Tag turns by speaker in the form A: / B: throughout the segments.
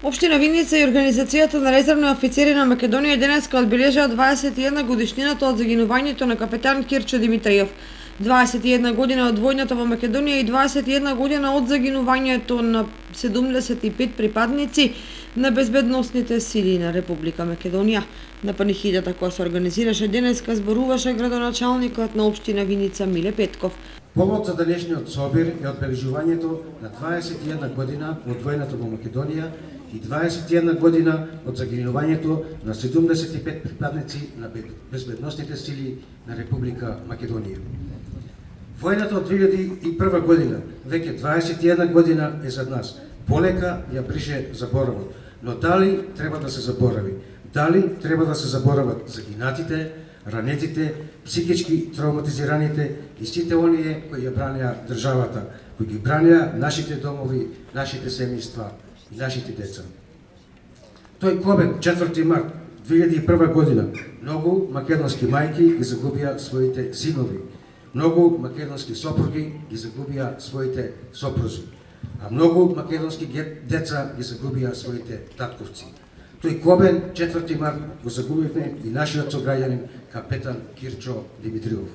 A: Општина Виница и Организацијата на резервни офицери на Македонија денеска одбележаа 21 годишнината од загинувањето на капетан Кирчо Димитриев. 21 година од војната во Македонија и 21 година од загинувањето на 75 припадници на безбедносните сили на Република Македонија. На панихидата која се организираше денеска зборуваше градоначалникот на општина Виница Миле Петков.
B: Повод за денешниот собир е одбележувањето на 21 година од војната во Македонија и 21 година од загинувањето на 75 припадници на безбедносните сили на Република Македонија. Војната од 2001 година, веќе 21 година е зад нас. Полека ја брише заборавот, но дали треба да се заборави? Дали треба да се заборават загинатите, ранетите, психички травматизираните и сите оние кои ја бранеа државата, кои ги бранеа нашите домови, нашите семејства и нашите деца. Тој кобен 4 март 2001 година многу македонски мајки ги загубија своите синови, многу македонски сопруги ги загубија своите сопрузи, а многу македонски деца ги загубија своите татковци. Тој кобен 4 март го загубивме и нашиот сограѓанин капетан Кирчо Димитриев.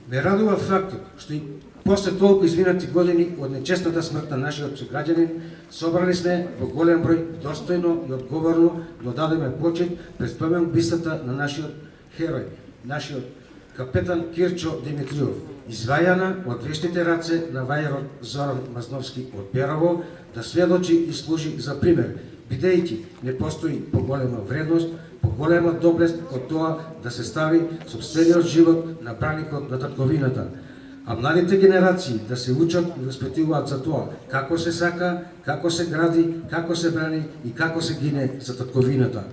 B: Ме радува фактот што и после толку изминати години од нечестната смрт на нашиот сограѓанин собрали сме во голем број достојно и одговорно да дадеме почит пред спомен бистата на нашиот херој, нашиот капетан Кирчо Димитриев, извајана од вештите раце на вајерот Зоран Мазновски од Берово, да сведочи и служи за пример, бидејќи не постои поголема вредност, поголема доблест од тоа да се стави сопствениот живот на браникот на татковината, а младите генерации да се учат и воспитуваат за тоа како се сака, како се гради, како се брани и како се гине за татковината.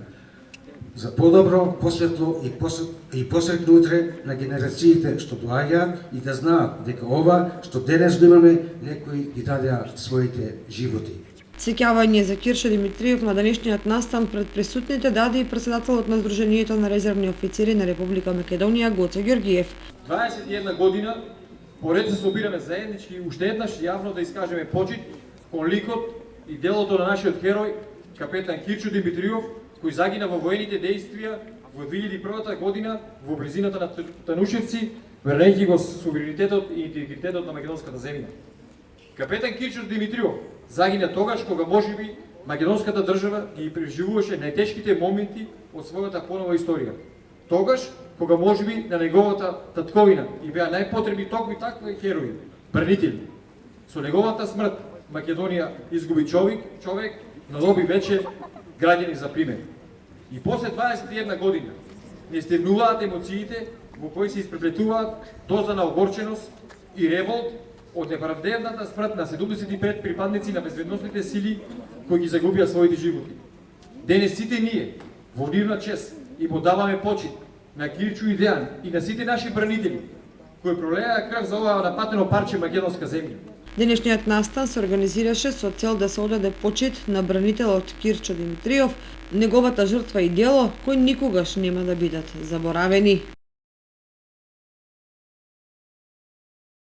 B: За подобро, посветло и посретно утре на генерациите што доаѓаат и да знаат дека ова што денес го имаме некои ги дадеа своите животи.
A: Сеќавање за Кирчо Димитриев на денешниот настан пред присутните даде и председателот на Сдруженијето на резервни офицери на Република Македонија Гоце Ѓоргиев.
C: 21 година поред се собираме заеднички уште еднаш јавно да искажеме почит кон ликот и делото на нашиот херој капетан Кирчо Димитриев, кој загина во воените дејствија во 2001 година во близината на Танушевци, вернејќи го суверенитетот и интегритетот на македонската земја. Капетан Кирчо Димитриев загина тогаш кога можеби македонската држава ги преживуваше најтешките моменти од својата понова историја. Тогаш кога можеби на неговата татковина и беа најпотребни токму такви херои, бранители. Со неговата смрт Македонија изгуби човек, но доби веќе граѓани за пример. И после 21 година не стигнуваат емоциите во кои се испреплетуваат доза на огорченост и револт од неправдената смрт на 75 припадници на безбедносните сили кои ги загубија своите животи. Денес сите ние во нивна чест и му даваме почит на Кирчо и Дејан и на сите наши бранители кои пролеа крв за ова напатено парче македонска земја.
A: Денешниот настан се организираше со цел да се одаде почит на бранителот Кирчо Димитриев, неговата жртва и дело кои никогаш нема да бидат заборавени.